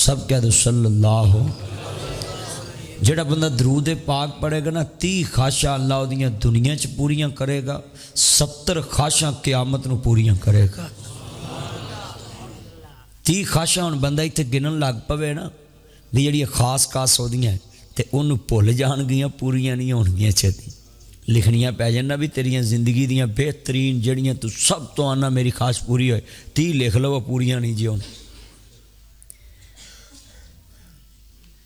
सब कह दो सल्लल्लाहु। जेड़ा बंदा दरूद पाक पढ़ेगा ना 30 खाशा अल्लाह उहदियां दुनिया च पूरियां करेगा, 70 खाशा क़यामत नूं पूरियां करेगा। 30 खाशा हुण बंदा इत्थे गिनन लग पवे ना भी जिहड़ियां खास खास उहदियां ते उहनूं भुल जाणगियां, पूरियां नहीं होणगियां छेती। लिखनियां पै जाण भी तेरियां जिंदगी दियां बेहतरीन जिहड़ियां तू सब तो आना मेरी खाश पूरी होए, 30 लिख लवो, पूरियां नहीं जी होण।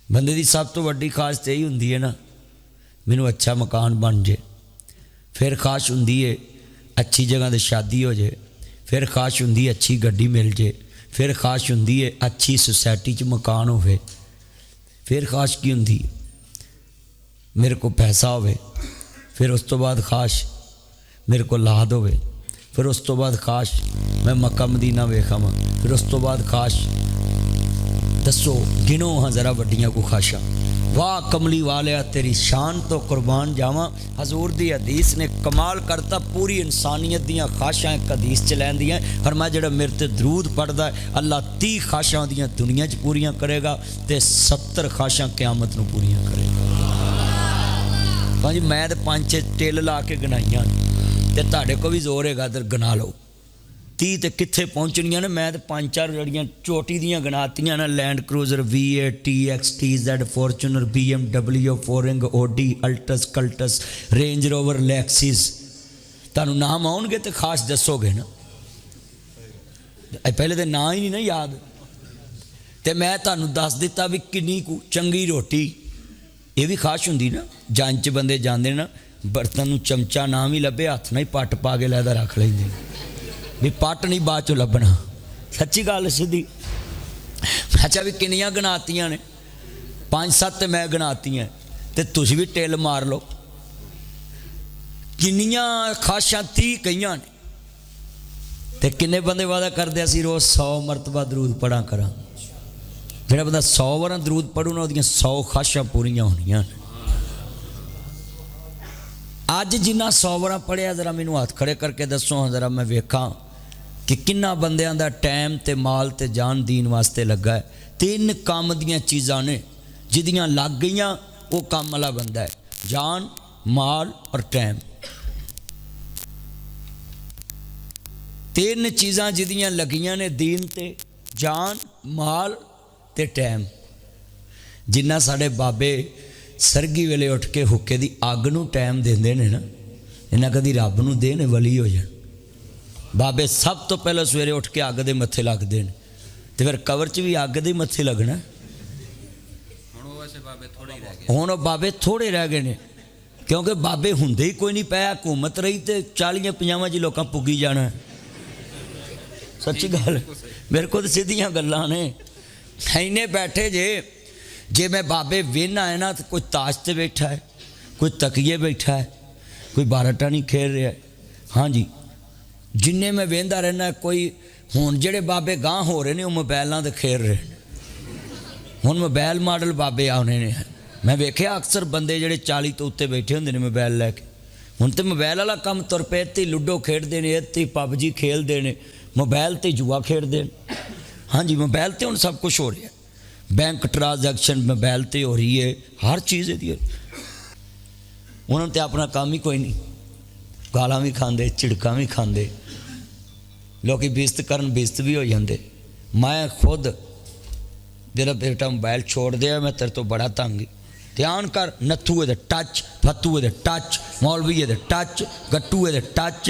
बंदे की सब तो वड्डी खाश तो यही होंदी है ना मैनू अच्छा मकान बन जाए, फिर खाश होंदी है अच्छी जगह ते शादी हो जाए, फिर खाश होंदी है अच्छी गड्डी मिल जाए, फिर खाश होंदी है अच्छी सोसाइटी च मकान होवे, फिर खाश की होंदी मेरे को पैसा होवे, फिर उस तो बाद खाश मेरे को लाद होवे, फिर उस तो बाद खाश मैं मक्का मदीना वेखावां, फिर उस तो बाद खाश दसो गिनो हाँ जरा वड्डियां को खाशा। वाह कमली वालिया तेरी शान तो कुर्बान जावां। हजूर दी हदीस ने कमाल करता, पूरी इंसानियत दियां खाशा एक हदीस च लैंदियां। फरमाया जेड़ा मेरे ते दरूद पढ़दा है अल्लाह 30 खाशा दियां दुनिया च पूरियां करेगा ते 70 खाशा क़यामत नूं पूरियां करेगा। भाजी मैं तो 5-6 टिल ला के गिनाइयां ते तुहाडे को भी जोर हैगा इधर गिना लो। 30 तो कित्थे पहुँचनियां ने, मैं तो 5-4 जड़ियाँ चोटी दियां गनातियां ना, Land Cruiser V8 TX TZ Fortuner BMW फोरिंग OD Altis Cultus Range Rover Lexus. तुहानूं नाम आउणगे तो खास दसोगे ना, पहले तो ना ही नहीं ना याद। तो मैं तुहानूं दस दिता भी किन्नी कु चंगी रोटी, ये भी खाश हुंदी ना। जंज च बंदे जांदे ना, बर्तन नूं चमचा ना भी लभे हत्थ ना ही पट पा के लैदा रख लैंदे भी पट नहीं बाद चो लभना। सच्ची गल सीधी। अच्छा भी किनियां गनातियां ने, 5-7 मैं गनातियां ते तुसीं भी टिल मार लो। किनियां खाशां 30 कईयां ने ते किन्ने बंदे वादा करदे असीं रोज़ 100 मरतबा दरूद पढ़ा करा। जिहड़ा बंदा 100 वार दरूद पढ़ू ना उहदियां 100 खाशां पूरियां होणियां। अज जिन्ना 100 वार पढ़िया जरा मैनू हथ खड़े करके दसो हाँ जरा मैं वेखा कि किन्ना बंदियां दा टाइम ते माल ते जान दीन वास्ते लगा है। 3 काम दियां चीज़ां ने जिदियां लग गईयां वो काम वाला बंदा है, जान माल और टाइम। 3 चीज़ां जिदियां लगियां ने दीन ते जान माल ते टाइम। जिन्ना साढ़े बाबे सरगी वेले उठ के हुक्के दी अग नूं टाइम देंदे ने ना, इन्हां कदी रब नूं देने वली हो जाण। बाबे सब तो पहले सवेरे उठ के अग दे मत्थे लगदे ने ते फिर कवर च भी अग दे मत्थे लगना। हुण बाबे थोड़े रह गए ने क्योंकि बाबे हुंदे ही कोई नहीं पाया। हुकूमत रही तो 40-50 जी लोकां पुगी जाना। सच्ची गल मेरे को तो सीधियां गल्लां ने। इन्ने बैठे जे मैं बाबे वेहना है ना तो कोई ताश ते बैठा है, कोई तकिए बैठा है, कोई बाराटा नहीं खेल रहा है। हाँ जी जिन्ने मैं वेंदा रहना कोई हुण जेड़े बाबे गांह हो रहे ने वो मोबाइलों ते खेल रहे हैं। हुण मोबाइल मॉडल बाबे आने ने। मैं वेख्या अक्सर बंदे जेड़े 40 तो उत्ते बैठे होंदे ने मोबाइल लैके। हुण तो मोबाइल वाला काम तुर पे, इत्ते लूडो खेडते हैं, इत्ते PUBG खेलते हैं, मोबाइल ते जुआ खेडते हैं। हाँ जी मोबाइल ते हुण सब कुछ हो रहा है। बैंक ट्रांजैक्शन मोबाइल ते हो रही है, हर चीज़ दी। उन्होंने तो अपना काम ही कोई नहीं, गालां भी खांदे झिड़कां भी खांदे, लोग बेइज्जत करन बेइज्जत भी हो जाते। मैं खुद तेरा बेटा मोबाइल छोड़ दिया, मैं तेरे तो बड़ा तंग। ध्यान कर, Nathu they touch, Fattu they touch, मौलवी they touch, Gattu they touch,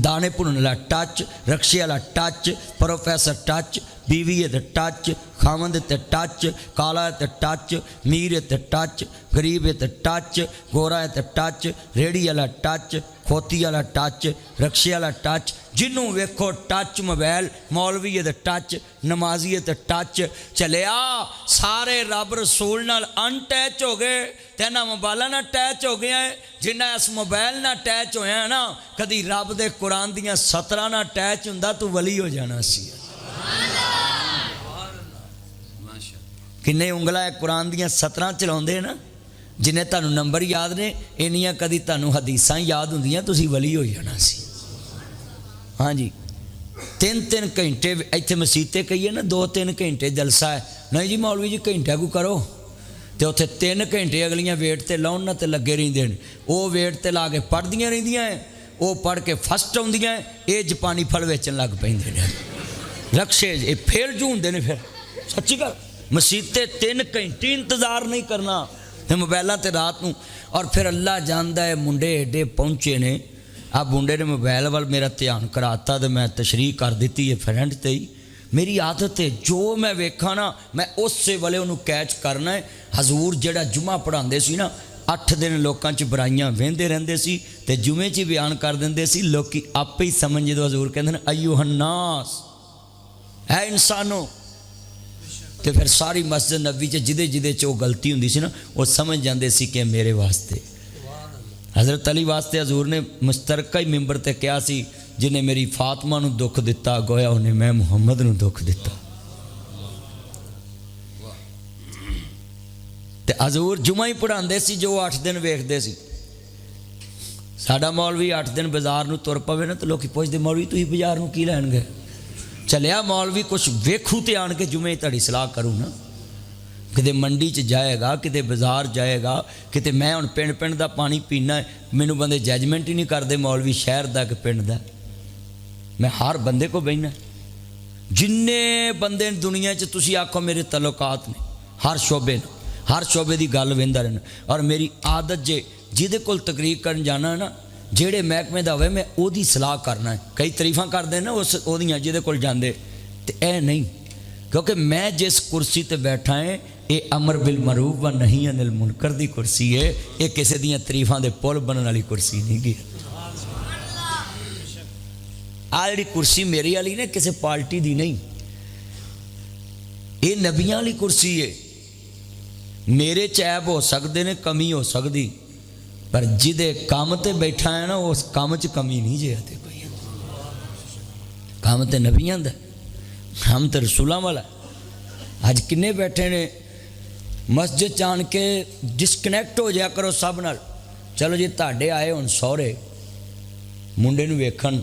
दाने भुनने वाला टच, रक्शे वाला टच, प्रोफैसर टच, बीवी दे टच, खावंद ते टच, काला ते टच, मीर ते टच, गरीब ते टच, गोरा ते टच, रेहड़ी वाला टच, खोती वाला टच, रक्शे वाला टच, जिन्हों वेखो टच मोबाइल, मौलवी दे टच, नमाजी ते टच। चलिया सारे रब रसूल नाल अनटैच हो गए ते इन्हां मोबाइलों नाल टैच हो गया है। जिन्ना इस मोबाइल नाल टैच होया ना, कदी रब दे कुरान दियां 17 नाल टैच हुंदा तू वली हो जाना सी। किन्ने उंगला कुरान दियां 17 चलाउंदे ना, जिन्हें तुहानूं नंबर याद ने इन्नियां कदी तुहानूं हदीसां याद हुंदियां तुसीं वली हो जाना सी। हाँ जी 3-3 घंटे इत्थे मसीते कहिए ना 2-3 घंटे जलसा है, नहीं जी मौलवी जी घंटा को करो, तो उत्थे 3 घंटे अगलियां वेट ते लाउन ना ते लगे रहिंदे ने। वो वेट ते ला के पढ़दियां रहिंदियां है, वो पढ़ के फस्ट आउंदियां है, ये जापानी फल वेचन लग पैंदे ने, रक्शे ये फेल जूंदे ने। फिर सच्ची गल मसीते 3 घंटे इंतजार नहीं करना मोबाइलों ते रात नूं। और फिर अल्लाह जानदा है मुंडे एडे पहुँचे ने, आ मुंडे ने मोबाइल वाल मेरा ध्यान कराता तो मैं तशरीह कर दी है फ्रेंड ते ही। मेरी आदत है जो मैं वेखा ना मैं उस वेले उन्होंने कैच करना है। हजूर जेड़ा जुमा पढ़ाते सी ना 8 दिन लोगों च बुराइयां वेंदे रहंदे सी ते जुमे च बयान कर देंदे सी, लोग आपे ही समझ जो हजूर कहते हैं अय्युहन्नास है इंसानों, तो फिर सारी मस्जिद नबी च जिदे जिदे च वो गलती होंदी सी ना वो समझ जाते सी कि मेरे वास्ते। हज़रत अली वास्ते हजूर ने मुश्तरका ही मिंबर ते कहा सी, जिन्हें मेरी फातिमा नूं दुख दिता गोया उन्हें मैं मुहम्मद नूं दुख दिता। ते हजूर जुमा ही पढ़ाते सी जो 8 दिन वेखते सी। साडा मौलवी 8 दिन बाजार नूं तुर पवे ना तो लोग पुछदे मौलवी तुसीं बाजार नूं की लैण गए? चलिया मौलवी कुछ वेखू तो आन के जुमे तड़ी सलाह करूँ ना, किते मंडी च जाएगा, किते बाजार जाएगा, किते मैं हुण पिंड पिंड दा पानी पीना है, मैनू बंदे जजमेंट ही नहीं करते मौलवी शहर दा कि पिंड दा। मैं हर बंदे को बहना, जिन्ने बंदे दुनिया च तुसी आखो मेरे तल्लुकात ने हर शोबे की गल वेंदा रहना। और मेरी आदत जे जिहदे कोल तकरीर करन जाना है ना, जेड़े महकमे दा होवे मैं ओदी सलाह करना है। कई तरीफा करते ना उस ओदियां जिहदे कोल जांदे, ते ऐ नहीं, क्योंकि मैं जिस कुर्सी ते बैठा है ये अमर बिल मरूफ व नहीं अनिल मुनकर दी कुर्सी है, ये किसी दियां तरीफां दे पुल बनने वाली कुर्सी नहीं गी। आ जिहड़ी कुर्सी मेरी वाली ने किसी पार्टी दी नहीं, ये नबियां वाली कुर्सी है। मेरे चैब हो सकते ने, कमी हो सकती, पर जिदे काम ते बैठा है ना उस काम च कमी नहीं जे आते कोई। काम तो नबियां दा, हम तो रसूलों वाला। अज किन्ने बैठे ने मस्जिद च आन के डिसकनैक्ट हो जाया करो सब नाल। चलो जी तुहाडे आए हुण सौहरे मुंडे नूं वेखण,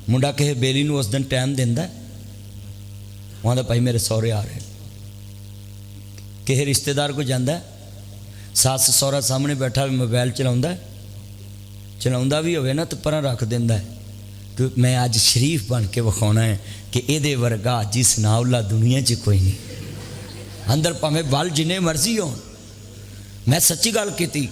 मुंडा किसी बेली नूं उस दिन टाइम दिंदा, आंदा भाई मेरे सौहरे आ रहे। किसी रिश्तेदार को जांदा, सस सौहरा सामने बैठा भी मोबाइल चलाउंदा भी होवे ना तो परां रख दिंदा है कि मैं अज शरीफ बन के विखाउणा है कि इहदे वर्गा जी सनाउल्ला दुनिया च कोई नहीं। अंदर भावें बल जिन्ने मर्जी होण, मैं सच्ची गल कीती।